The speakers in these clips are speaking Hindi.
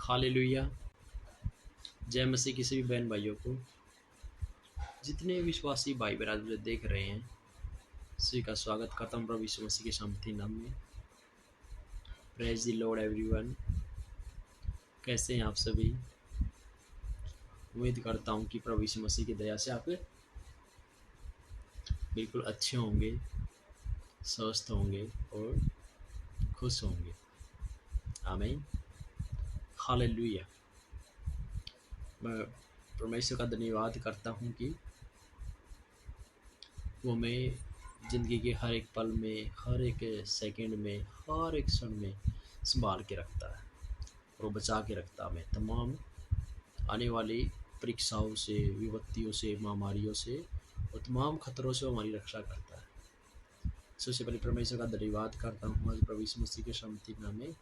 हालेलुया। जय मसीह की सभी बहन भाइयों को, जितने विश्वासी भाई बहन मुझे देख रहे हैं, सभी का स्वागत करता हूँ प्रभु यीशु मसीह के शांति नाम में। Praise the Lord everyone. कैसे हैं आप सभी? उम्मीद करता हूँ कि प्रभु यीशु मसीह की दया से आप बिल्कुल अच्छे होंगे, स्वस्थ होंगे और खुश होंगे। आमीन। हालेलुया। मैं परमेश्वर का धन्यवाद करता हूँ कि वो हमें ज़िंदगी के हर एक पल में, हर एक सेकंड में, हर एक क्षण में संभाल के रखता है और वो बचा के रखता है हमें तमाम आने वाली परीक्षाओं से, विपत्तियों से, महामारियों से और तमाम खतरों से हमारी रक्षा करता है। सबसे पहले परमेश्वर का धन्यवाद करता हूँ आज प्रभु यीशु मसीह के शांति नाम में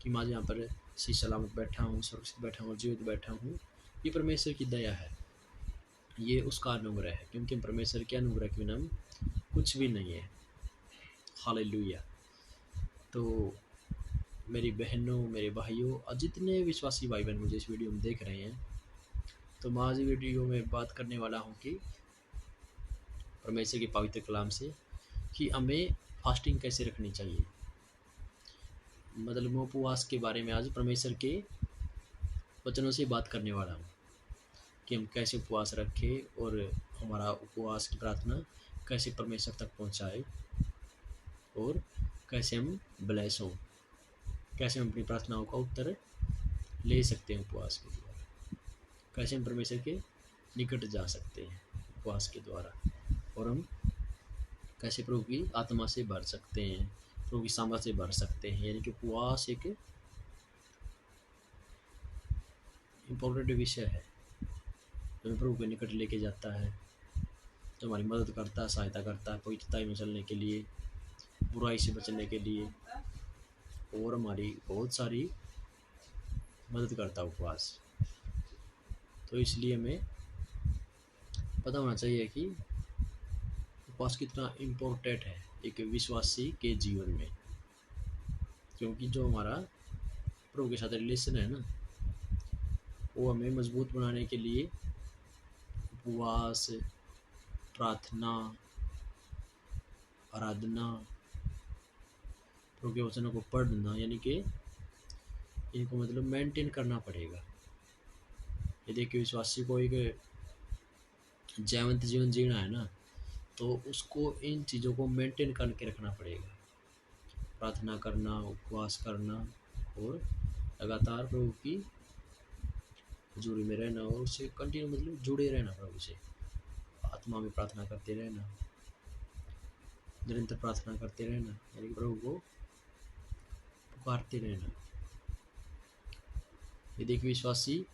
कि मैं यहाँ पर सही सलामत बैठा हूँ, सुरक्षित बैठा हूँ, जीवित बैठा हूँ। ये परमेश्वर की दया है, ये उसका अनुग्रह है, क्योंकि परमेश्वर के अनुग्रह के बिना कुछ भी नहीं है। हालेलुया। तो मेरी बहनों, मेरे भाइयों और जितने विश्वासी भाई बहन मुझे इस वीडियो में देख रहे हैं, तो मैं आज वीडियो में बात करने वाला हूँ कि परमेश्वर के पवित्र कलाम से कि हमें फास्टिंग कैसे रखनी चाहिए। मतलब उपवास के बारे में आज परमेश्वर के वचनों से बात करने वाला हूँ कि हम कैसे उपवास रखें और हमारा उपवास की प्रार्थना कैसे परमेश्वर तक पहुँचाए और कैसे हम ब्लेस हों, कैसे हम अपनी प्रार्थनाओं का उत्तर ले सकते हैं उपवास के द्वारा, कैसे हम परमेश्वर के निकट जा सकते हैं उपवास के द्वारा, और हम कैसे प्रभु की आत्मा से भर सकते हैं, प्रभु की सामर्थ्य से भर सकते हैं। यानी कि उपवास एक इम्पोर्टेंट विषय है जो प्रभु के निकट लेके जाता है, जो हमारी मदद करता है, सहायता करता है पवित्रता में चलने के लिए, बुराई से बचने के लिए, और हमारी बहुत सारी मदद करता है उपवास। तो इसलिए हमें पता होना चाहिए कि उपवास कितना इम्पोर्टेंट है एक विश्वासी के जीवन में, क्योंकि जो हमारा प्रभु के साथ रिलेशन है ना, वो हमें मजबूत बनाने के लिए उपवास, प्रार्थना, आराधना, प्रभु के वचनों को पढ़ना, यानी कि इनको मतलब मेंटेन करना पड़ेगा। यदि एक विश्वासी को एक जयवंत जीवन जीना है ना, तो उसको इन चीज़ों को मेंटेन करके रखना पड़ेगा। प्रार्थना करना, उपवास करना और लगातार प्रभु की हजूरी में रहना और उससे कंटिन्यू मतलब जुड़े रहना, प्रभु से आत्मा में प्रार्थना करते रहना, निरंतर प्रार्थना करते रहना, यानी प्रभु को पुकारते रहना। यदि एक विश्वासी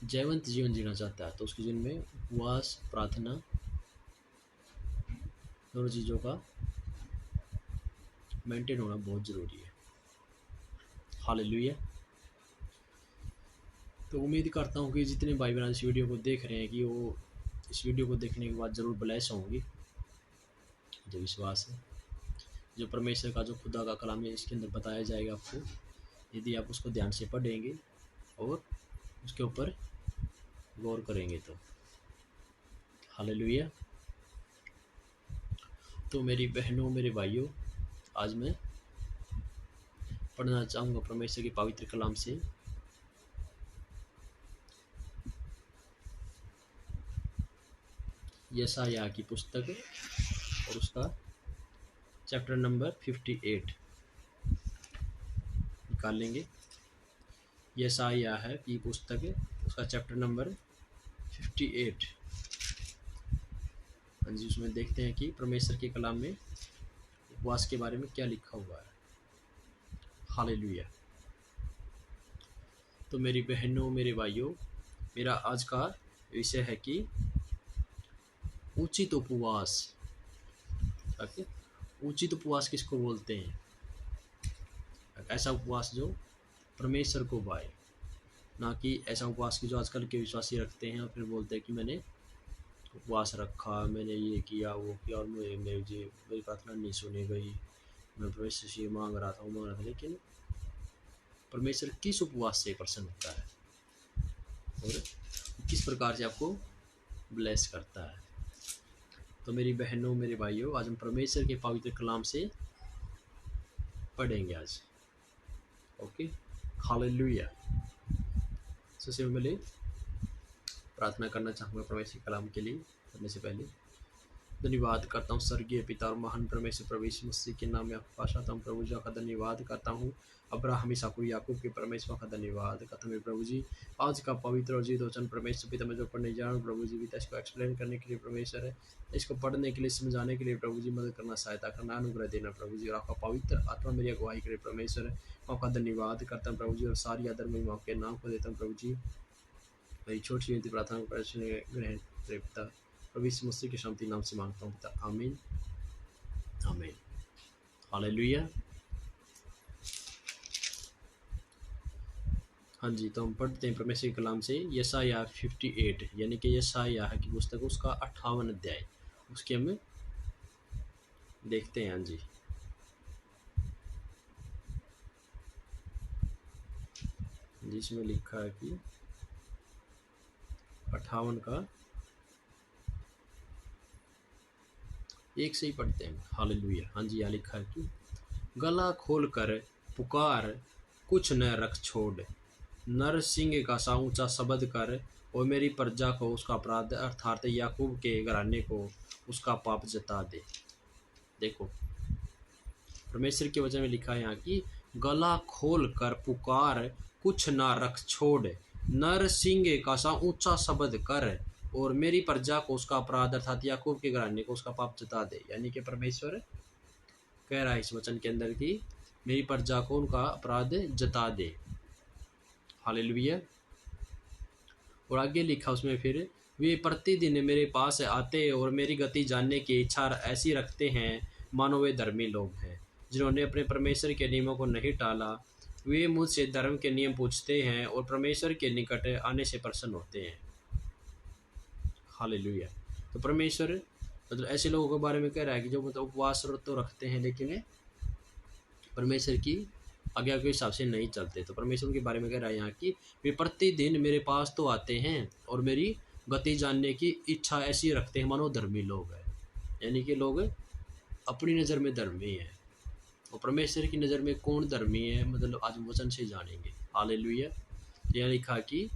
जयवंत जीवन जीना चाहता है तो उसके जीवन में उपवास, प्रार्थना, दोनों चीज़ों का मेंटेन होना बहुत ज़रूरी है। हालेलुया। तो उम्मीद करता हूँ कि जितने भाई बहन इस वीडियो को देख रहे हैं कि वो इस वीडियो को देखने के बाद ज़रूर ब्लेस होंगे। जो विश्वास है, जो परमेश्वर का, जो खुदा का कलाम है, इसके अंदर बताया जाएगा आपको, यदि आप उसको ध्यान से पढ़ेंगे और उसके ऊपर गौर करेंगे तो। हालेलुया। तो मेरी बहनों, मेरे भाइयों, आज मैं पढ़ना चाहूँगा परमेश्वर के पवित्र कलाम से यशायाह की पुस्तक और उसका चैप्टर नंबर 58 निकाल लेंगे। यशायाह की पुस्तक है, उसका चैप्टर नंबर 58। हाँ जी, उसमें देखते हैं कि परमेश्वर के कलाम में उपवास के बारे में क्या लिखा हुआ है। हालेलुया। तो मेरी बहनों, मेरे भाइयों, मेरा आज का विषय है कि उचित उपवास। उचित उपवास किसको बोलते हैं? ऐसा उपवास जो परमेश्वर को भाए, ना कि ऐसा उपवास की जो आजकल के विश्वासी रखते हैं और फिर बोलते हैं कि मैंने उपवास रखा, मैंने ये किया, वो किया और मेरी प्रार्थना नहीं सुनी गई, मैं परमेश्वर से मांग रहा था, लेकिन परमेश्वर किस उपवास से प्रसन्न होता है और किस प्रकार से आपको ब्लेस करता है। तो मेरी बहनों, मेरे भाइयों, आज हम परमेश्वर के पवित्र कलाम से पढ़ेंगे आज। Okay, hallelujah. सबसे पहले प्रार्थना करना चाहूँगा परमेश्वर के कलाम के लिए करने से पहले। धन्यवाद करता हूँ स्वर्गीय पिता और महान परमेश्वर प्रभु यीशु मसीह के नाम में आपका पाशाता हूँ प्रभु जी। का धन्यवाद करता हूँ अब्राहम इसहाक याकूब के परमेश्वर का धन्यवाद करता हूँ प्रभु जी। आज का पवित्र और जीवित वचन परमेश्वर पिता मैं जो पढ़ने जा रहा हूँ प्रभु जी, पिता इसको एक्सप्लेन करने के लिए परमेश्वर है, इसको पढ़ने के लिए, समझाने के लिए प्रभु जी मदद करना, सहायता करना, अनुग्रह देना प्रभु जी। और आपका पवित्र आत्मा मेरी अगुवाई करे परमेश्वर है। आपका धन्यवाद करता हूँ प्रभु जी और सारी आदर में आपके नाम को देता हूँ प्रभु जी। मेरी छोटी छोटी प्रार्थना ग्रहण करे पिता, प्रभु यीशु मसीह के शांति नाम से मांगता हूँ पिता, आमीन आमीन हालेलुया। हाँ जी, तो हम पढ़ते हैं परमेश्वर के कलाम से यशायाह 58 यानी कि यशायाह की पुस्तक उसका 58 अध्याय, उसके हम देखते हैं। हाँ जी, जिसमें लिखा है कि 58 का 1 से ही पढ़ते हैं। हालेलुया। हाँ जी, यहाँ लिखा है कि गला खोल कर पुकार, कुछ न रख छोड़, नर सिंह का सा ऊंचा शब्द कर, और मेरी प्रजा को उसका अपराध अर्थात याकूब के घराने को उसका पाप जता दे। देखो, परमेश्वर के वचन में लिखा है यहाँ की गला खोल कर पुकार, कुछ ना रख छोड़, नर सिंह का सा ऊंचा शब्द कर, और मेरी प्रजा को उसका अपराध अर्थात याकूब के घराने को उसका पाप जता दे। यानी कि परमेश्वर कह रहा है इस वचन के अंदर कि मेरी प्रजा को उनका अपराध जता दे। हालेलुया। और आगे लिखा उसमें फिर, वे प्रतिदिन मेरे पास आते और मेरी गति जानने की इच्छा ऐसी रखते हैं मानो वे धर्मी लोग हैं, जिन्होंने अपने परमेश्वर के नियमों को नहीं टाला। वे मुझसे धर्म के नियम पूछते हैं और परमेश्वर के निकट आने से प्रसन्न होते हैं। हालेलुया। तो परमेश्वर मतलब ऐसे लोगों के बारे में कह रहा है कि जो मतलब उपवास तो रखते हैं लेकिन परमेश्वर की आज्ञा के हिसाब से नहीं चलते। तो परमेश्वर के बारे में कह रहा है यहाँ की वे प्रतिदिन मेरे पास तो आते हैं और मेरी गति जानने की इच्छा ऐसी रखते हैं मानो धर्मी लोग हैं। यानी कि लोग अपनी नज़र में धर्मी हैं और परमेश्वर की नज़र में कौन धर्मी है मतलब आज वचन से जानेंगे। हालेलुया। यहाँ लिखा कि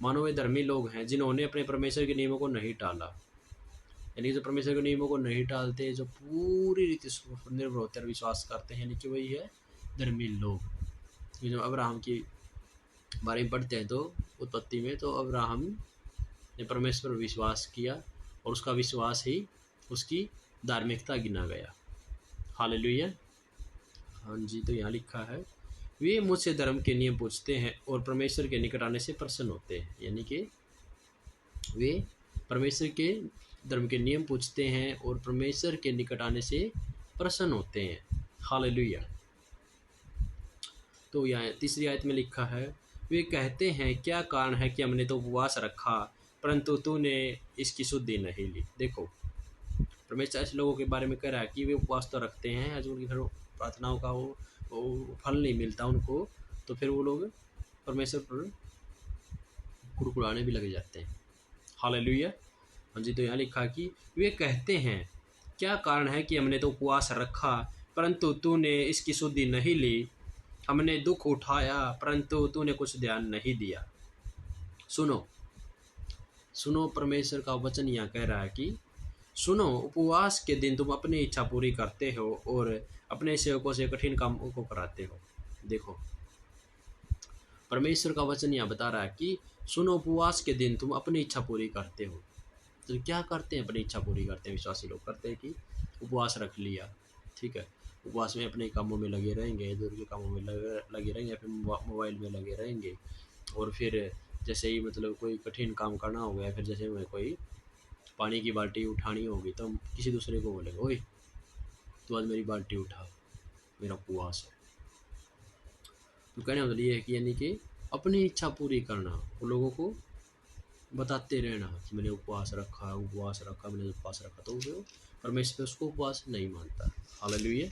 मानो वे धर्मी लोग हैं जिन्होंने अपने परमेश्वर के नियमों को नहीं टाला। यानी कि जो परमेश्वर के नियमों को नहीं टालते, जो पूरी रीति निर्भर होते और विश्वास करते हैं, यानी कि वही है धर्मी लोग। जब अब्राहम की बारे में पढ़ते हैं तो उत्पत्ति में, तो अब्राहम ने परमेश्वर पर विश्वास किया और उसका विश्वास ही उसकी धार्मिकता गिना गया। हालेलुया। हाँ जी, तो यहाँ लिखा है वे मुझसे धर्म के नियम पूछते हैं और परमेश्वर के निकट आने से प्रसन्न होते हैं। यानी कि वे परमेश्वर के धर्म के नियम पूछते हैं और परमेश्वर के निकट आने से प्रसन्न होते हैं। हालेलुया। तो यहाँ तीसरी आयत में लिखा है, वे कहते हैं क्या कारण है कि हमने तो उपवास रखा परंतु तूने इसकी शुद्धि नहीं ली। देखो, परमेश्वर ऐसे लोगों के बारे में कह रहा है कि वे उपवास तो रखते हैं, आज उनकी फिर प्रार्थनाओं का वो फल नहीं मिलता उनको, तो फिर वो लोग परमेश्वर पर कुड़कुड़ाने भी लग जाते हैं। हालेलुया। हाँ जी, तो यहाँ लिखा कि वे कहते हैं क्या कारण है कि हमने तो उपवास रखा परंतु तूने इसकी शुद्धि नहीं ली, हमने दुख उठाया परंतु तूने कुछ ध्यान नहीं दिया। सुनो सुनो, परमेश्वर का वचन यहाँ कह रहा है कि सुनो, उपवास के दिन तुम अपनी इच्छा पूरी करते हो और अपने सेवकों से कठिन कामों को कराते हो। देखो, परमेश्वर का वचन यहाँ बता रहा है कि सुनो, उपवास के दिन तुम अपनी इच्छा पूरी करते हो। तो क्या करते हैं? अपनी इच्छा पूरी करते हैं। विश्वासी लोग करते हैं कि उपवास रख लिया, ठीक है, उपवास में अपने कामों में लगे रहेंगे, इधर के कामों में लगे रहेंगे, फिर मोबाइल में लगे रहेंगे, और फिर जैसे ही मतलब कोई कठिन काम करना हो गया, फिर जैसे मैं कोई पानी की बाल्टी उठानी होगी तो हम किसी दूसरे को बोलेंगे, ओए तो आज मेरी बाल्टी उठा, मेरा उपवास है। तो कहने का मतलब ये है कि यानी कि अपनी इच्छा पूरी करना, वो लोगों को बताते रहना कि मैंने उपवास रखा, मैंने उपवास रखा, तो वो परमेश्वर उसको उपवास नहीं मानता। हालेलुया।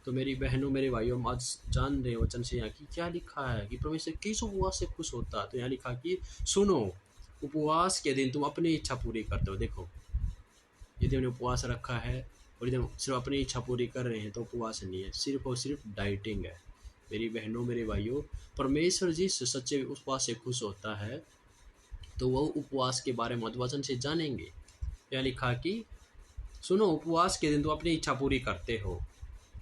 तो मेरी बहनों मेरे भाइयों, हम आज जान रहे हैं वचन से यहाँ की क्या लिखा है कि परमेश्वर किस उपवास से खुश होता है। तो यहाँ लिखा कि सुनो, उपवास के दिन तुम अपनी इच्छा पूरी करते हो। देखो, यदि हमने उपवास रखा है और यदि हम सिर्फ अपनी इच्छा पूरी कर रहे हैं तो उपवास नहीं है, सिर्फ और सिर्फ डाइटिंग है। मेरी बहनों मेरे भाइयों, परमेश्वर जिस सच्चे उपवास से खुश होता है तो वह उपवास के बारे में वचन से जानेंगे। यहाँ लिखा कि सुनो, उपवास के दिन तुम अपनी इच्छा पूरी करते हो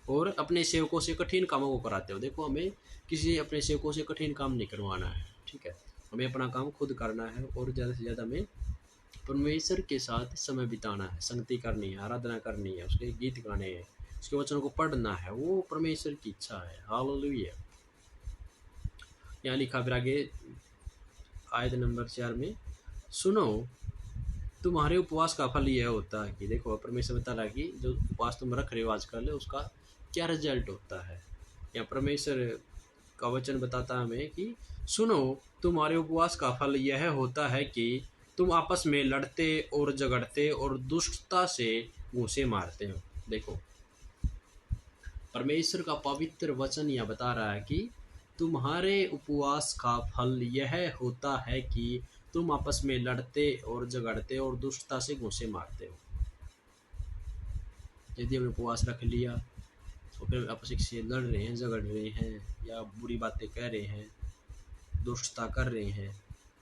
और अपने सेवकों से कठिन कामों को कराते हो। देखो, हमें किसी अपने सेवकों से कठिन काम नहीं करवाना है, ठीक है। हमें अपना काम खुद करना है और ज़्यादा से ज़्यादा हमें परमेश्वर के साथ समय बिताना है, संगति करनी है, आराधना करनी है, उसके गीत गाने हैं, उसके वचनों को पढ़ना है। वो परमेश्वर की इच्छा है। हालेलुया। यहाँ लिखा फिर आगे आयत नंबर 4 में, सुनो, तुम्हारे उपवास का फल यह होता है कि, देखो परमेश्वर बता रहा है कि जो उपवास तुम रख रहे हो आजकल उसका क्या रिजल्ट होता है। या परमेश्वर का वचन बताता है हमें कि सुनो, तुम्हारे उपवास का फल यह होता है कि तुम आपस में लड़ते और झगड़ते और दुष्टता से घूंसे मारते हो। देखो, परमेश्वर का पवित्र वचन यह बता रहा है कि तुम्हारे उपवास का फल यह होता है कि तुम आपस में लड़ते और झगड़ते और दुष्टता से घूंसे मारते हो। यदि हमने उपवास रख लिया तो फिर आपस से लड़ रहे हैं, झगड़ रहे हैं या बुरी बातें कह रहे हैं, दुष्टता कर रहे हैं,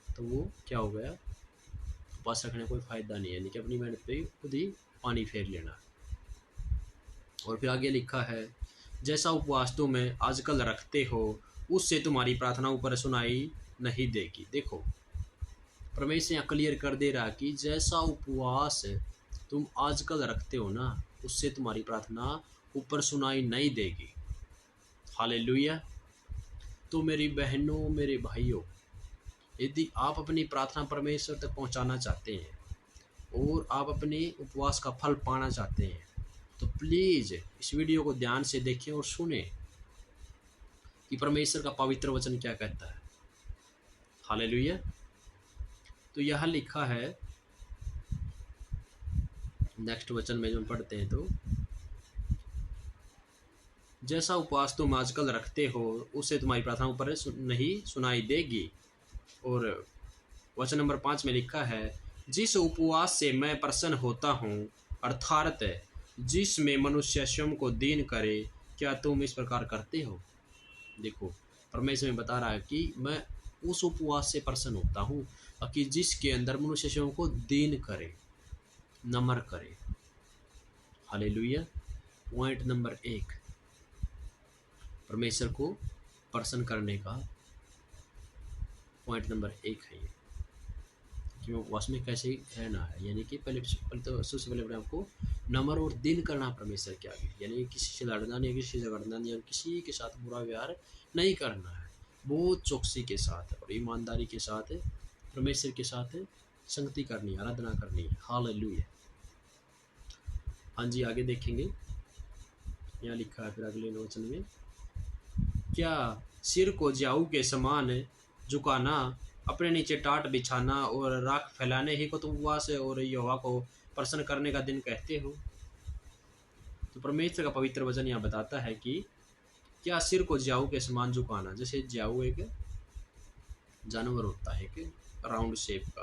तो वो क्या हो गया, उपवास रखने का कोई फ़ायदा नहीं है। यानी कि अपनी मेहनत पे खुद ही पानी फेर लेना। और फिर आगे लिखा है, जैसा उपवास तुम आजकल रखते हो उससे तुम्हारी प्रार्थना ऊपर सुनाई नहीं देगी। देखो, परमेश्वर यहाँ क्लियर कर दे रहा कि जैसा उपवास तुम आजकल रखते हो ना, उससे तुम्हारी प्रार्थना ऊपर सुनाई नहीं देगी। हालेलुया। तो मेरी बहनों मेरे भाइयों, यदि आप अपनी प्रार्थना परमेश्वर तक पहुंचाना चाहते हैं और आप अपने उपवास का फल पाना चाहते हैं तो प्लीज़ इस वीडियो को ध्यान से देखें और सुने कि परमेश्वर का पवित्र वचन क्या कहता है। हालेलुया। तो यह लिखा है नेक्स्ट वचन में जो हम पढ़ते हैं, तो जैसा उपवास तुम आजकल रखते हो उससे तुम्हारी प्रार्थना ऊपर नहीं सुनाई देगी। और वचन नंबर 5 में लिखा है, जिस उपवास से मैं प्रसन्न होता हूँ, अर्थात जिसमें मनुष्य स्वयं को दीन करे, क्या तुम इस प्रकार करते हो। देखो, परमेश्वर में बता रहा है कि मैं उस उपवास से प्रसन्न होता हूँ कि जिसके अंदर मनुष्य स्वयं को दीन करे, नम्र करे। हालेलुया। पॉइंट नंबर 1, परमेश्वर को प्रसन्न करने का पॉइंट नंबर 1 है ये कि उपवास में कैसे रहना है। यानी कि पहले तो सबसे पहले आपको नम्र और दीन करना परमेश्वर के आगे, यानी किसी से लड़ना नहीं, किसी से झगड़ना नहीं और किसी के साथ बुरा व्यवहार नहीं करना है। बहुत चौकसी के साथ और ईमानदारी के साथ परमेश्वर के साथ संगति करनी, आराधना करनी। हालेलुया। हाँ जी, आगे देखेंगे। यहाँ लिखा है फिर अगले वचन में, क्या सिर को ज्याऊ के समान झुकाना, अपने नीचे टाट बिछाना और राख फैलाने ही को तुम उपवास और यहोवा को प्रसन्न करने का दिन कहते हो। तो परमेश्वर का पवित्र वचन यहाँ बताता है कि क्या सिर को ज्याऊ के समान झुकाना, जैसे ज्याऊ एक जानवर होता है कि राउंड शेप का,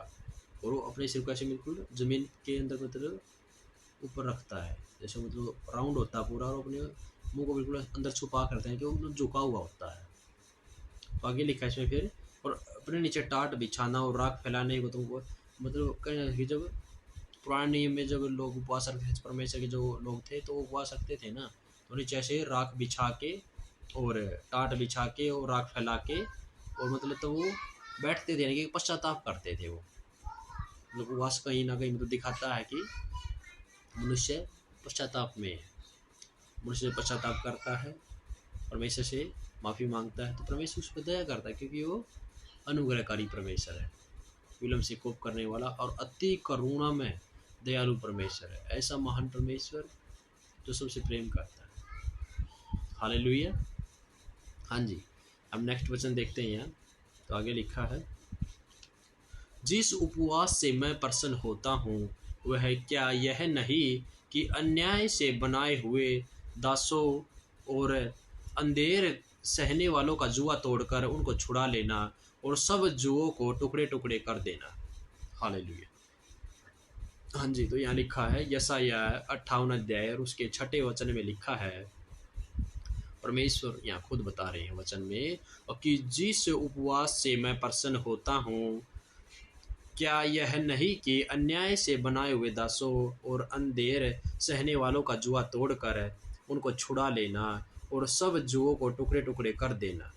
और वो अपने सिर को ऐसे बिल्कुल जमीन के अंदर मतलब ऊपर रखता है, जैसे मतलब राउंड होता है पूरा, और अपने मुंह को बिल्कुल अंदर छुपा करते हैं कि वो झुका हुआ होता है। तो आगे लिखा है इसमें फिर, और अपने नीचे टाट बिछाना और राख फैलाने को तुमको, मतलब कहीं जब पुराने नियम में जब लोग उपवास रखते थे, परमेश्वर के जो लोग थे तो वो उपवास रखते थे ना, तो नीचे ऐसे राख बिछा के और टाट बिछा के और राख फैला के, और मतलब तो वो बैठते थे, यानी कि पश्चाताप करते थे। वो मतलब उपवास कहीं ना कहीं मतलब दिखाता है कि मनुष्य पश्चाताप में है, मनुष्य पश्चाताप करता है, परमेश्वर से माफ़ी मांगता है, तो परमेश्वर उस पर दया करता है, क्योंकि वो अनुग्रहकारी परमेश्वर है, विलम्ब से कोप करने वाला और अति करुणा में दयालु परमेश्वर है। ऐसा महान परमेश्वर जो सबसे प्रेम करता है। हालेलुया। हाँ जी, अब नेक्स्ट वचन देखते हैं। यहाँ तो आगे लिखा है, जिस उपवास से मैं प्रसन्न होता हूँ वह क्या यह नहीं कि अन्याय से बनाए हुए दासों और अंधेर सहने वालों का जुआ तोड़कर उनको छुड़ा लेना और सब जुओं को टुकड़े टुकड़े कर देना। हालेलुया। हाँ जी, तो यहाँ लिखा है यशायाह 58 अध्याय और उसके 6 वचन में लिखा है, परमेश्वर यहाँ खुद बता रहे हैं वचन में, और कि जिस उपवास से मैं प्रसन्न होता हूँ, क्या यह नहीं कि अन्याय से बनाए हुए दासों और अंधेर सहने वालों का जुआ तोड़कर उनको छुड़ा लेना और सब जुओं को टुकड़े टुकड़े कर देना।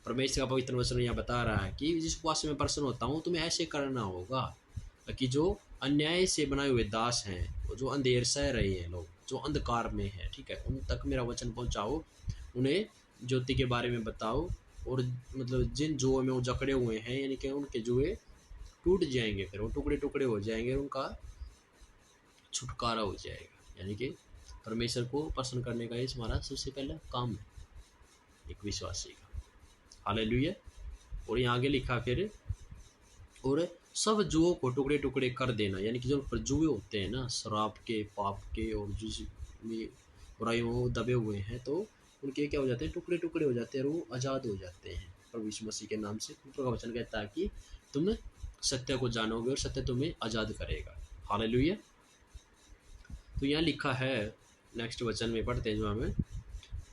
परमेश्वर का पवित्र वचन यहाँ बता रहा है कि जिस उपवास से मैं प्रसन्न होता हूँ तुम्हें ऐसे करना होगा कि जो अन्याय से बनाए हुए दास हैं, जो अंधेर सह रहे हैं लोग, जो अंधकार में है, ठीक है, उन तक मेरा वचन पहुँचाओ, उन्हें ज्योति के बारे में बताओ, और मतलब जिन जुओं में वो जकड़े हुए हैं, यानी कि उनके जुए टूट जाएंगे, फिर वो टुकड़े टुकड़े हो जाएंगे, उनका छुटकारा हो जाएगा। यानी कि परमेश्वर को प्रसन्न करने का ये हमारा सबसे पहला काम है एक विश्वासी का। हालेलुया। और यहाँ आगे लिखा फिर, और सब जुओं को टुकड़े टुकड़े कर देना, यानी कि जो पर जुए होते हैं ना, शराब के, पाप के और जिस भी बुराइयों दबे हुए हैं, तो उनके क्या हो जाते हैं, टुकड़े टुकड़े हो जाते हैं और वो आज़ाद हो जाते हैं प्रभु यीशु मसीह के नाम से। ऊपर का वचन कहता है कि तुम सत्य को जानोगे और सत्य तुम्हें आज़ाद करेगा। हालेलुया। तो यहाँ लिखा है, नेक्स्ट वचन में पढ़ते हैं जो हमें,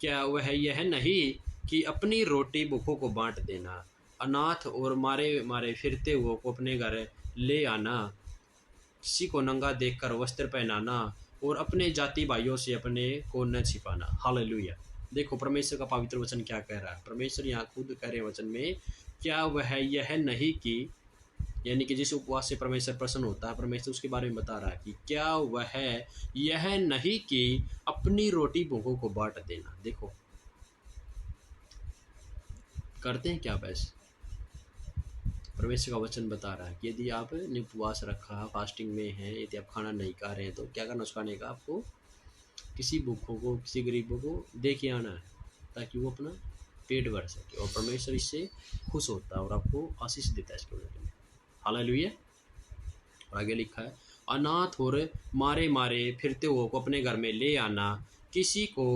क्या वह यह नहीं कि अपनी रोटी भूखों को बांट देना, अनाथ और मारे मारे फिरते हुए को अपने घर ले आना, किसी को नंगा देखकर वस्त्र पहनाना और अपने जाति भाइयों से अपने को न छिपाना। हालेलुया। देखो परमेश्वर का पवित्र वचन क्या कह रहा है। परमेश्वर यहाँ खुद कह रहे हैं वचन में, क्या वह यह नहीं कि, यानी कि जिस उपवास से परमेश्वर प्रसन्न होता है, परमेश्वर उसके बारे में बता रहा है कि क्या वह यह नहीं कि अपनी रोटी भूखों को बांट देना। देखो करते हैं क्या वैसे, परमेश्वर का वचन बता रहा है कि यदि आप उपवास रखा, फास्टिंग में हैं, यदि आप खाना नहीं खा रहे हैं, तो क्या करना, उस खाने का आपको किसी भूखों को, किसी गरीबों को दे के आना है, ताकि वो अपना पेट भर सके, और परमेश्वर इससे खुश होता है और आपको आशीष देता है इसके वजह में। हालेलुया। और आगे लिखा है, अनाथ और मारे मारे फिरते हुए को अपने घर में ले आना, किसी को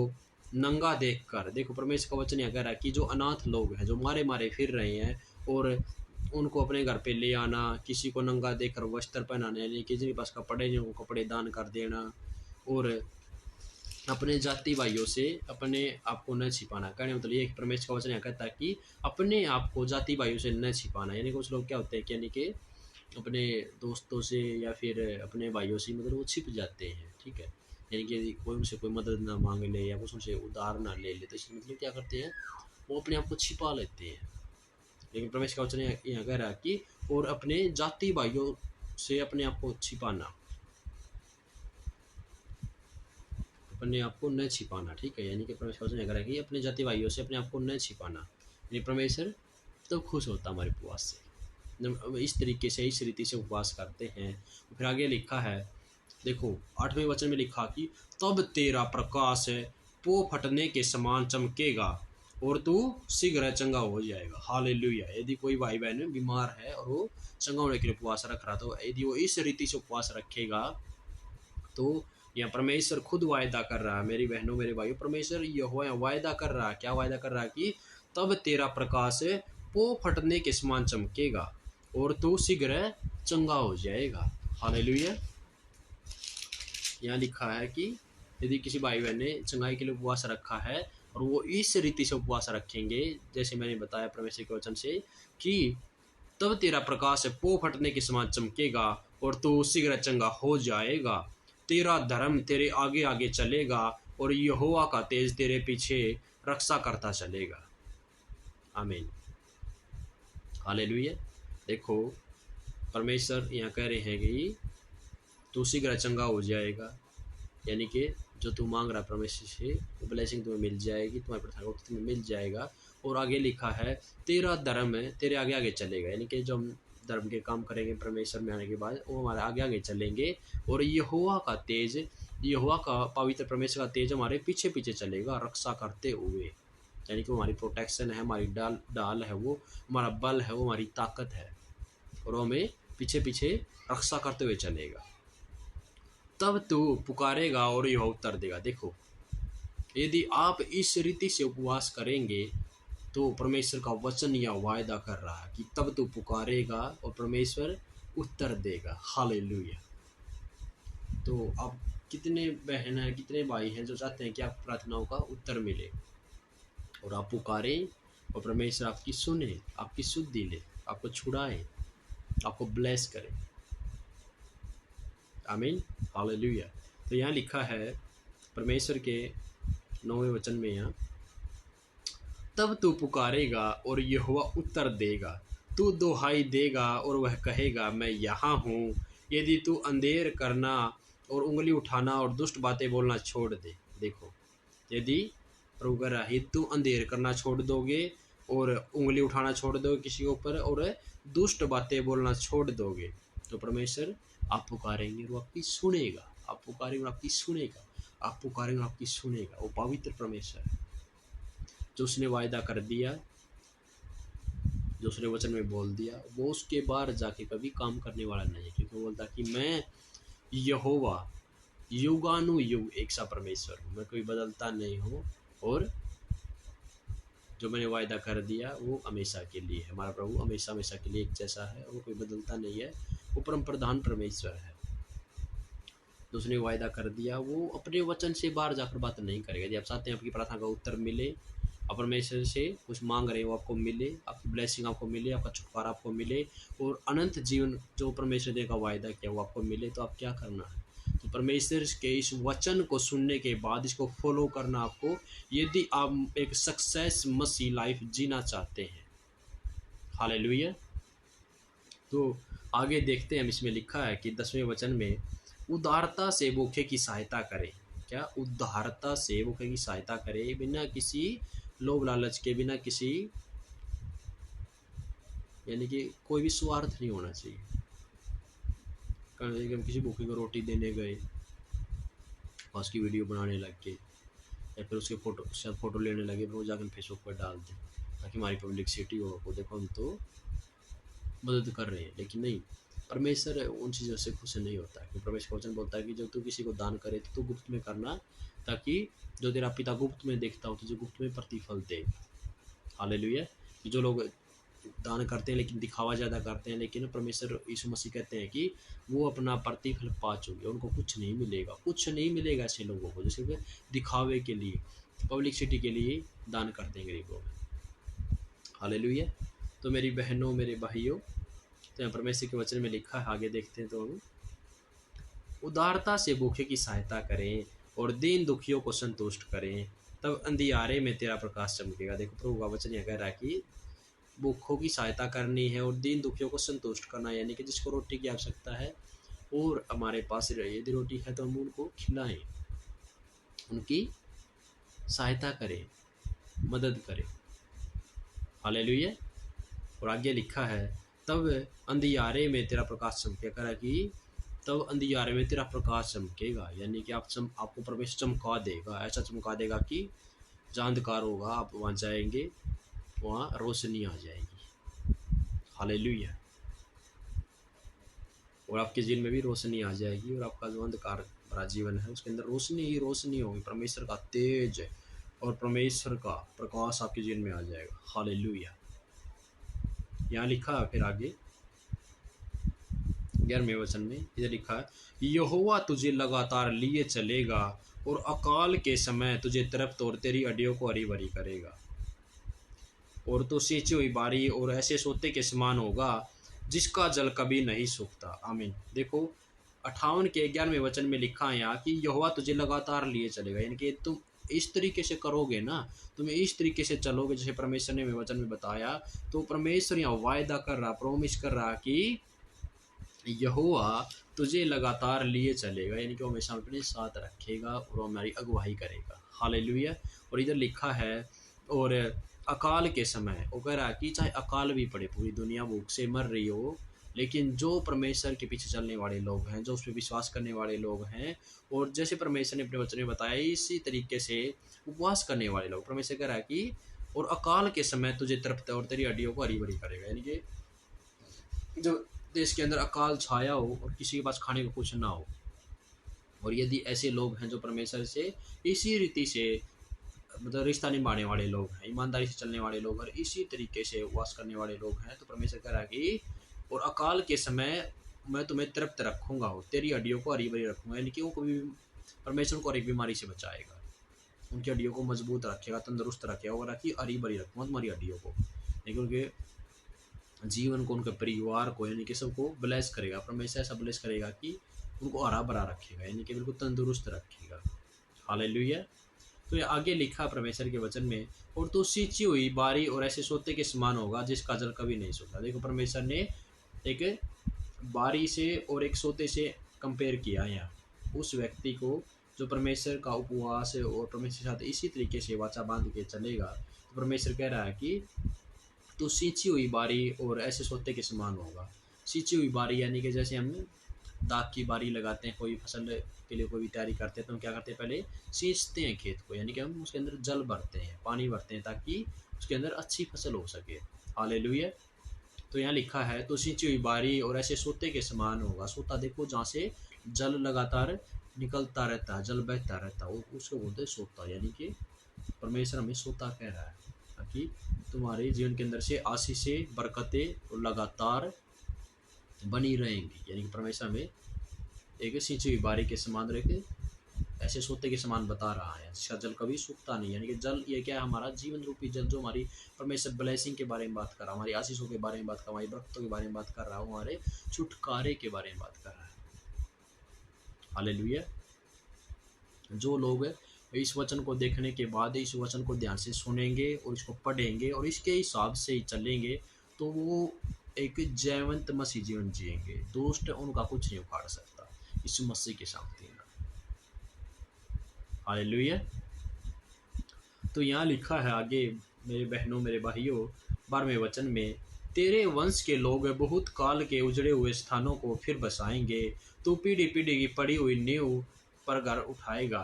नंगा देखकर। देखो परमेश्वर का वचन यह कह रहा है कि जो अनाथ लोग हैं, जो मारे मारे फिर रहे हैं, और उनको अपने घर पे ले आना, किसी को नंगा देखकर वस्त्र पहनाना, यानी कि जिनके पास कपड़े नहीं उनको कपड़े दान कर देना, और अपने जाति भाइयों से अपने आप को न छिपाना। कहने मतलब ये परमेश्वर का वचन यह कहता है कि अपने आप को जाति भाइयों से न छिपाना। यानी कुछ लोग क्या होते हैं कि यानी कि अपने दोस्तों से या फिर अपने भाइयों से मतलब वो छिप जाते हैं, ठीक है, यानी कि कोई उनसे कोई मदद ना मांग ले या कुछ उनसे उधार ना ले ले, तो इसलिए मतलब क्या करते हैं, वो अपने आप को छिपा लेते हैं। लेकिन परमेश्वर का वचन यहाँ कह रहा है कि और अपने जाति भाइयों से अपने आप को छिपाना, अपने आप को न छिपाना, ठीक है, यानी कि परमेश्वर वचन कह रहा है कि अपने जाति भाइयों से अपने आप को न छिपाना। यानी परमेश्वर तो खुश होता हमारे उपवास से, जब इस तरीके से, इस रीति से उपवास करते हैं। फिर आगे लिखा है, देखो 8वें वचन में लिखा कि तब तेरा प्रकाश पो फटने के समान चमकेगा और तू शीघ्र चंगा हो जाएगा। हालेलुया। यदि कोई भाई बहन बीमार है और वो चंगा होने के लिए उपवास रख रहा, तो यदि वो इस रीति से उपवास रखेगा, तो यहाँ परमेश्वर खुद वायदा कर रहा है, मेरी बहनों मेरे भाइयों, परमेश्वर यहोवा वायदा कर रहा है, क्या वायदा कर रहा है कि तब तेरा प्रकाश पो फटने के समान चमकेगा और तू शीघ्र चंगा हो जाएगा। हालेलुया। यहाँ लिखा है कि यदि किसी भाई बहन ने चंगाई के लिए उपवास रखा है और वो इस रीति से उपवास रखेंगे, जैसे मैंने बताया परमेश्वर के वचन से, कि तब तेरा प्रकाश पो फटने के समान चमकेगा और तू शीघ्र चंगा हो जाएगा, तेरा धर्म तेरे आगे आगे चलेगा और यहोवा का तेज तेरे पीछे रक्षा करता चलेगा। आमीन। हालेलुया। देखो परमेश्वर यहाँ कह रहे हैं कि तू शीघ्र चंगा हो जाएगा, यानी कि जो तू मांग रहा है परमेश्वर से, वो ब्लेसिंग तुम्हें मिल जाएगी, तुम्हारे प्रार्थना को तुम्हें मिल जाएगा। और आगे लिखा है तेरा धर्म है तेरे आगे आगे चलेगा, यानी कि जो हम धर्म के काम करेंगे परमेश्वर में आने के बाद, वो हमारे आगे आगे चलेंगे, और यहोवा का तेज, यहोवा का पवित्र परमेश्वर का तेज हमारे पीछे पीछे चलेगा रक्षा करते हुए, यानी कि वो हमारी प्रोटेक्शन है, हमारी डाल है, वो हमारा बल है, वो हमारी ताकत है, और वो हमें पीछे पीछे रक्षा करते हुए चलेगा। तब तू पुकारेगा और यह उत्तर देगा। देखो यदि आप इस रीति से उपवास करेंगे तो परमेश्वर का वचन या वायदा कर रहा है कि तब तू पुकारेगा और परमेश्वर उत्तर देगा। हालेलुया। तो आप कितने बहन हैं, कितने भाई हैं जो चाहते हैं कि आप प्रार्थनाओं का उत्तर मिले और आप पुकारें और परमेश्वर आपकी सुने, आपकी शुद्धि ले, आपको छुड़ाए, आपको ब्लेस करे। आमीन। हालेलुया। तो यहाँ लिखा है परमेश्वर के 9वें वचन में, यहाँ तब तू पुकारेगा और यहोवा उत्तर देगा, तू दुहाई देगा और वह कहेगा मैं यहाँ हूँ। यदि तू अंधेर करना और उंगली उठाना और दुष्ट बातें बोलना छोड़ दे। देखो, यदि प्रभु कह रहा है तू अंधेर करना छोड़ दोगे और उंगली उठाना छोड़ दोगे किसी के ऊपर और दुष्ट बातें बोलना छोड़ दोगे तो परमेश्वर आप पुकारेंगे और आपकी सुनेगा। आप पुकारेंगे और आपकी सुनेगा। आप पुकारेंगे और आपकी सुनेगा। वो पवित्र परमेश्वर है जो उसने वायदा कर दिया, जो उसने वचन में बोल दिया, वो उसके बाहर जाके कभी काम करने वाला नहीं है, क्योंकि वो बोलता कि मैं यहोवा युगानुयुग एक सा परमेश्वर हूँ, मैं कोई बदलता नहीं हूँ और जो मैंने वायदा कर दिया वो हमेशा के लिए है। हमारा प्रभु हमेशा हमेशा के लिए एक जैसा है, वो कोई बदलता नहीं है, वो परम प्रधान परमेश्वर है। तो उसने वायदा कर दिया, वो अपने वचन से बाहर जाकर बात नहीं करेगा। यदि आप चाहते हैं आपकी प्रार्थना का उत्तर मिले, आप परमेश्वर से कुछ मांग रहे हो आपको मिले, आपकी ब्लेसिंग आपको मिले, आपका छुटकारा आपको मिले और अनंत जीवन जो परमेश्वर ने का वायदा किया वो आपको मिले, तो आप क्या करना है? तो परमेश्वर के इस वचन को सुनने के बाद इसको फॉलो करना आपको, यदि आप एक सक्सेस मसीह लाइफ जीना चाहते हैं। हालेलुया। तो आगे देखते हैं, हम इसमें लिखा है कि 10वें वचन में उदारता से भूखे की सहायता करें। क्या? उदारता से भूखे की सहायता करें, बिना किसी लोभ लालच के, बिना किसी, यानी कि कोई भी स्वार्थ नहीं होना चाहिए। हम किसी भूखे को रोटी देने गए और उसकी वीडियो बनाने लग गए या फिर उसके फोटो लेने लगे, फिर वो जाकर फेसबुक पर डाल दें ताकि हमारी पब्लिसिटी हो, वो देखो हम तो मदद कर रहे हैं। लेकिन नहीं, परमेश्वर उन चीज़ों से खुश नहीं होता है। परमेश्वर का वचन बोलता है कि जब तू किसी को दान करे तो तू गुप्त में करना, ताकि जो तेरा पिता गुप्त में देखता हो तुझे गुप्त में प्रतिफल दे। हालेलुया। कि जो लोग दान करते हैं लेकिन दिखावा ज़्यादा करते हैं, लेकिन परमेश्वर यीशु मसीह कहते हैं कि वो अपना प्रतिफल पा चुके, उनको कुछ नहीं मिलेगा, कुछ नहीं मिलेगा ऐसे लोगों को जैसे कि दिखावे के लिए, पब्लिसिटी के लिए दान करते हैं गरीबों में। हालेलुया। तो मेरी बहनों, मेरे भाइयों, तो यहाँ परमेश्वर के वचन में लिखा है, आगे देखते हैं, तो हम उदारता से भूखे की सहायता करें और दीन दुखियों को संतुष्ट करें, तब अंधियारे में तेरा प्रकाश चमकेगा। देखो, प्रभु का वचन यह कह रहा है कि भूखों की सहायता करनी है और दीन दुखियों को संतुष्ट करना, यानी कि जिसको रोटी की आवश्यकता है और हमारे पास यदि रोटी है तो हम उनको खिलाएं, उनकी सहायता करें, मदद करें। हालेलुया। और आगे लिखा है तब अंधियारे में तेरा प्रकाश चमकेगा, कि तब अंधियारे में तेरा प्रकाश चमकेगा, यानी कि आपको परमेश्वर चमका देगा, ऐसा चमका देगा कि जहाँ अंधकार होगा आप वहाँ जाएंगे, वहाँ रोशनी आ जाएगी। हालेलुया। और आपके जीवन में भी रोशनी आ जाएगी और आपका जो अंधकार भरा जीवन है उसके अंदर रोशनी ही रोशनी होगी। परमेश्वर का तेज और परमेश्वर का प्रकाश आपके जीवन में आ जाएगा। हालेलुया। यहाँ लिखा है फिर आगे 11वें वचन में, इधर लिखा है यहोवा तुझे लगातार लिए चलेगा और अकाल के समय तुझे तरफ और तेरी हड्डियों को हरी भरी करेगा, और तो सींची हुई बारी और ऐसे सोते के समान होगा जिसका जल कभी नहीं सूखता। आमीन। देखो 58 के 11वें वचन में लिखा है यहाँ कि यहोवा तुझे लगातार लिए चलेगा, यानी कि तुम इस तरीके से करोगे ना, तुम इस तरीके से चलोगे जैसे परमेश्वर ने वचन में बताया, तो परमेश्वर यहाँ वायदा कर रहा, प्रॉमिस कर रहा कि यहोवा तुझे लगातार लिए चलेगा, यानी कि वो हमेशा अपने साथ रखेगा और हमारी अगुवाई करेगा। हालेलुया। और इधर लिखा है और अकाल के समय, वो कह रहा है कि चाहे अकाल भी पड़े, पूरी दुनिया भूख से मर रही हो, लेकिन जो परमेश्वर के पीछे चलने वाले लोग हैं, जो उस पर विश्वास करने वाले लोग हैं, और जैसे परमेश्वर ने अपने वचन में बताया इसी तरीके से उपवास करने वाले लोग, परमेश्वर कह रहा है कि और अकाल के समय तुझे तड़पता और तेरी हड्डियों को हरी भरी करेगा, यानी कि जो देश के अंदर अकाल छाया हो और किसी के पास खाने को कुछ ना हो, और यदि ऐसे लोग हैं जो परमेश्वर से इसी रीति से मतलब रिश्ता निभाने वाले लोग हैं, ईमानदारी से चलने वाले लोग और इसी तरीके से उपवास करने वाले लोग हैं, तो परमेश्वर कह रहा है कि और अकाल के समय मैं तुम्हें तृप्त रखूंगा, हो तेरी हड्डियों को हरी भरी रखूंगा, यानी कि वो कभी परमेश्वर को हर एक बीमारी से बचाएगा, उनकी हड्डियों को मजबूत रखेगा, तंदुरुस्त रखेगा और रखी हरी भरी रखूंगा तुम्हारी हड्डियों को, लेकिन उनके जीवन को, उनके परिवार को, यानी कि सबको ब्लेस करेगा। परमेश्वर ऐसा ब्लेस करेगा कि उनको हरा भरा रखेगा, यानी कि बिल्कुल तंदुरुस्त रखेगा। हालेलुया। तो ये आगे लिखा परमेश्वर के वचन में, और तू सींची हुई बारी और ऐसे सोते के समान होगा जिसका जल कभी नहीं सूखा। देखो परमेश्वर ने एक बारी से और एक सोते से कंपेयर किया यहाँ उस व्यक्ति को जो परमेश्वर का उपवास और परमेश्वर के साथ इसी तरीके से वाचा बांध के चलेगा। तो परमेश्वर कह रहा है कि तो सींची हुई बारी और ऐसे सोते के समान होगा। सींची हुई बारी यानी कि जैसे हम दाग की बारी लगाते हैं, कोई फसल के लिए कोई भी तैयारी करते हैं तो हम क्या करते हैं, पहले सींचते हैं खेत को, यानी कि हम उसके अंदर जल भरते हैं, पानी भरते हैं ताकि उसके अंदर अच्छी फसल हो सके। हालेलुया। तो यहाँ लिखा है तो सींची हुई बारी और ऐसे सोते के समान होगा। सोता देखो जहाँ से जल लगातार निकलता रहता है, जल बहता रहता है, उसको बोलते हैं सोता, यानी कि परमेश्वर हमें सोता कह रहा है ताकि तुम्हारे जीवन के अंदर से आशीषें, बरकतें लगातार बनी रहेंगी। यानी कि परमेश्वर हमें एक सींची हुई बारी के समान रह के ऐसे सोते के समान बता रहा है जिसका जल कभी सूखता नहीं। यानी कि जल ये क्या है, हमारा जीवन रूपी जल, जो हमारी परमेश्वर ब्लेसिंग के बारे में बात कर रहा है, हमारी आशीषों के बारे में बात कर रहा है, हमारी बरकतों के बारे में बात कर रहा है, हमारे छुटकारे के बारे में बात कर रहा है। हालेलुया। जो लोग इस वचन को देखने के बाद इस वचन को ध्यान से सुनेंगे और इसको पढ़ेंगे और इसके हिसाब से ही चलेंगे तो वो एक जयवंत मसीह जीवन जिएंगे। दुष्ट उनका कुछ नहीं उखाड़ सकता इस मसीह के सामने। हालेलुया। तो यहाँ लिखा है आगे, मेरे बहनों मेरे भाइयों, 12वें वचन में, तेरे वंश के लोग बहुत काल के उजड़े हुए स्थानों को फिर बसाएंगे, तू पीढ़ी पीढ़ी की पड़ी हुई नींव पर घर उठाएगा,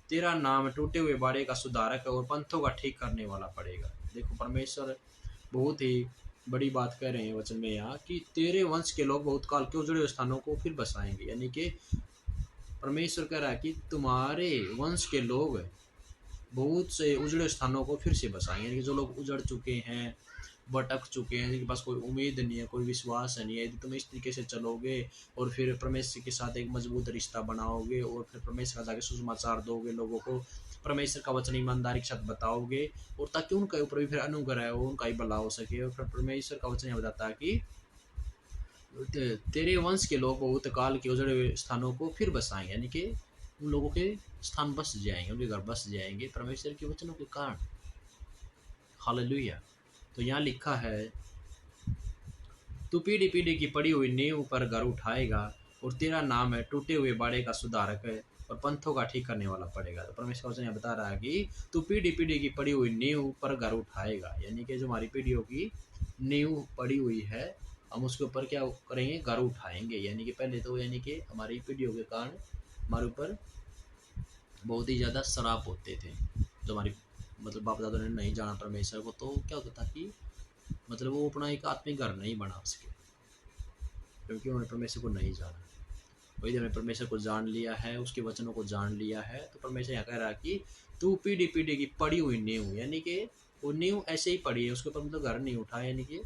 तेरा नाम टूटे हुए बाड़े का सुधारक और पंथों का ठीक करने वाला पड़ेगा। देखो परमेश्वर बहुत ही बड़ी बात कह रहे हैं वचन में यहाँ कि तेरे वंश के लोग बहुत काल के उजड़े हुए स्थानों को फिर बसाएंगे, यानी कि परमेश्वर कह रहा है कि तुम्हारे वंश के लोग बहुत से उजड़े स्थानों को फिर से बसाएंगे, यानी कि जो लोग उजड़ चुके हैं, भटक चुके हैं, जिनके पास कोई उम्मीद नहीं है, कोई विश्वास नहीं है, यदि तुम इस तरीके से चलोगे और फिर परमेश्वर के साथ एक मजबूत रिश्ता बनाओगे और फिर परमेश्वर का जाके सुसमाचार दोगे, लोगों को परमेश्वर का वचन ईमानदारी के साथ बताओगे और ताकि उनके ऊपर भी फिर अनुग्रह हो, उनका ही भला हो सके। और फिर परमेश्वर का वचन यह बताता है कि तेरे वंश के लोग बहुत काल के उजड़े हुए स्थानों को फिर बसाएंगे, यानी कि उन लोगों के स्थान बस जाएंगे, उनके घर बस जाएंगे परमेश्वर के वचनों के कारण। हालेलुया। तो यहाँ लिखा है तू पीढ़ी पीढ़ी की पड़ी हुई नींव पर घर उठाएगा और तेरा नाम है टूटे हुए बाड़े का सुधारक है और पंथों का ठीक करने वाला पड़ेगा। तो परमेश्वर वचन यहाँ बता रहा है कि तू पीढ़ी पीढ़ी की पड़ी हुई नींव पर घर उठाएगा, यानी कि जो हमारी पीढ़ियों की नींव पड़ी हुई है हम उसके ऊपर क्या करेंगे, घर उठाएंगे। यानी कि पहले तो यानी कि हमारी पीढ़ियों के कारण हमारे ऊपर बहुत ही ज़्यादा श्राप होते थे, जो हमारी मतलब बाप दादा ने नहीं जाना परमेश्वर को, तो क्या होता था कि मतलब वो अपना एक आत्मिक घर नहीं बना सके क्योंकि उन्होंने परमेश्वर को नहीं जाना। वही हमने परमेश्वर को जान लिया है, उसके वचनों को जान लिया है, तो परमेश्वर यहाँ कह रहा है कि तू पीढ़ी पीढ़ी की पड़ी हुई नींव, यानी कि वो नींव ऐसे ही पड़ी है, उसके ऊपर मतलब घर नहीं उठा, यानी कि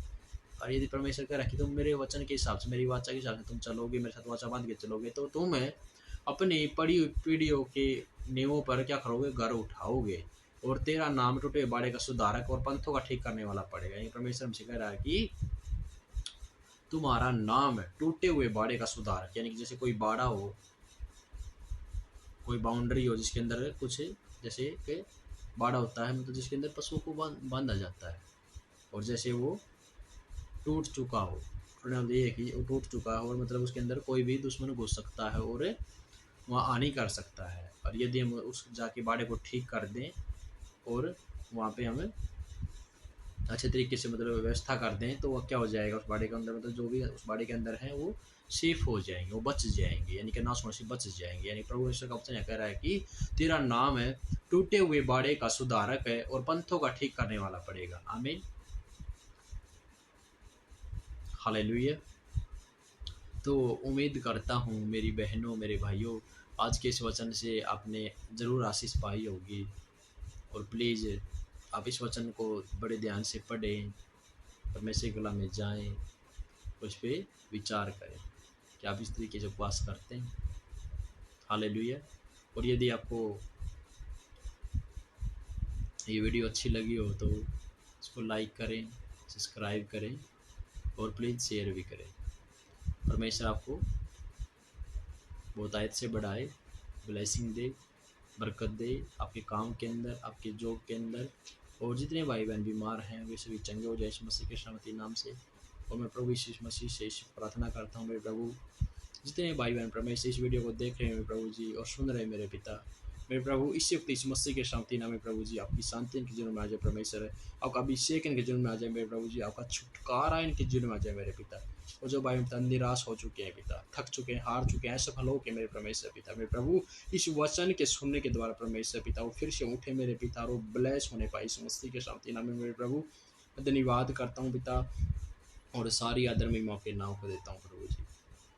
और यदि परमेश्वर कह रहा है कि तुम मेरे वचन के हिसाब से, मेरी वाचा के हिसाब से तुम चलोगे, मेरे साथ वाचा बांध के चलोगे, तो तुम अपनी पड़ी हुई पीढ़ियों के नींवों पर क्या करोगे, घर उठाओगे और तेरा नाम टूटे बाड़े का सुधारक और पंथों का ठीक करने वाला पड़ेगा। ये परमेश्वर हमसे कह रहा है कि तुम्हारा नाम है टूटे हुए बाड़े का सुधारक, यानी कि जैसे कोई बाड़ा हो, कोई बाउंड्री हो जिसके अंदर कुछ जैसे कि बाड़ा होता है, मतलब जिसके अंदर पशुओं को बांधा जाता है और जैसे वो टूट चुका हो, ये है कि वो टूट चुका है और मतलब उसके अंदर कोई भी दुश्मन घुस सकता है और वहाँ हानि कर सकता है। और यदि हम उस जाके बाड़े को ठीक कर दें और वहाँ पे हमें अच्छे तरीके से मतलब व्यवस्था कर दें तो वह क्या हो जाएगा, उस बाड़े के अंदर मतलब जो भी उस बाड़े के अंदर है वो सेफ हो जाएंगे, वो बच जाएंगे, यानी कि नाश होने से बच जाएंगे। यानी प्रभु ईश्वर का वचन यह कह रहा है कि तेरा नाम है टूटे हुए बाड़े का सुधारक है और पंथों का ठीक करने वाला पड़ेगा। आमीन। हालेलुया। तो उम्मीद करता हूँ मेरी बहनों मेरे भाइयों, आज के इस वचन से आपने ज़रूर आशीष पाई होगी और प्लीज़ आप इस वचन को बड़े ध्यान से पढ़ें, परमेश्वर की कला में जाएं, उस पर विचार करें कि आप इस तरीके से उपवास करते हैं। हालेलुया। और यदि आपको ये वीडियो अच्छी लगी हो तो इसको लाइक करें, सब्सक्राइब करें और प्लीज़ शेयर भी करें। परमेश्वर आपको बहुतायत से बढ़ाए, ब्लेसिंग दे, बरकत दे आपके काम के अंदर, आपके जॉब के अंदर। और जितने भाई बहन बीमार हैं वे सभी चंगे हो जाए यीशु मसीह के शामती नाम से। और मैं प्रभु यीशु मसीह से प्रार्थना करता हूँ मेरे प्रभु, जितने भाई बहन परमेश्वर इस वीडियो को देख रहे हैं मेरे प्रभु जी और सुन रहे हैं मेरे पिता, मेरे प्रभु इसी वक्त इस मसीह के शांति नाम में प्रभु जी आपकी शांति इनके जीवन में आ जाए परमेश्वर है, आपका अभिषेक इनके जीवन में आ जाए मेरे प्रभु जी, आपका छुटकारा इनके जीवन में आ जाए मेरे पिता। और जो भाई पिता निराश हो चुके हैं पिता, थक चुके हैं, हार चुके हैं, सफल हो के मेरे परमेश्वर पिता, मेरे प्रभु इस वचन के सुनने के द्वारा परमेश्वर पिता वो फिर से उठे मेरे पिता और ब्लेस होने पाए इस मसीह के शांति नाम में मेरे प्रभु। मैं धन्यवाद करता हूँ पिता और सारी आदर में मौके नाम को देता हूँ प्रभु जी।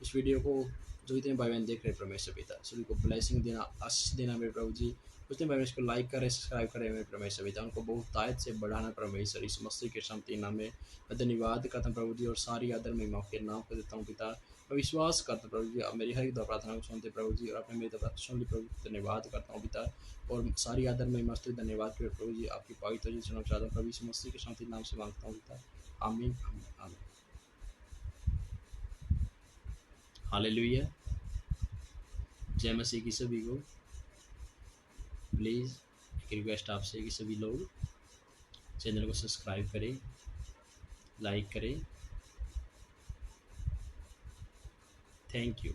इस वीडियो को जो इतने भाई बहन देख रहे हैं परमेश्वर पिता सभी को ब्लेसिंग देना, आशीष देना मेरे प्रभु जी। उतने भाई बहन इसको लाइक करें, सब्सक्राइब करें मेरे परमेश्वर पिता, उनको बहुत तायत से बढ़ाना परमेश्वर इस मसीह के शांति नाम में मैं धन्यवाद करता हूँ प्रभु जी और सारी आदर में मौके नाम को देता हूँ पिता। मैं विश्वास करता हूँ प्रभु जी आप मेरी हर एक दो प्रार्थना को सुनते प्रभु जी, और आपने मेरी दो सुन ली प्रभु, धन्यवाद करता हूँ पिता। और सारी आदर में मस्त धन्यवाद करें प्रभु जी, आपकी पवित्र जी सुनना चाहता हूँ प्रभु इस मसीह के शांति नाम से मांगता हूँ पिता, आमीन आमीन आमीन। हालेलुया। जय मसीह की सभी को। प्लीज़ एक रिक्वेस्ट आपसे कि सभी लोग चैनल को सब्सक्राइब करें, लाइक करें। Thank you.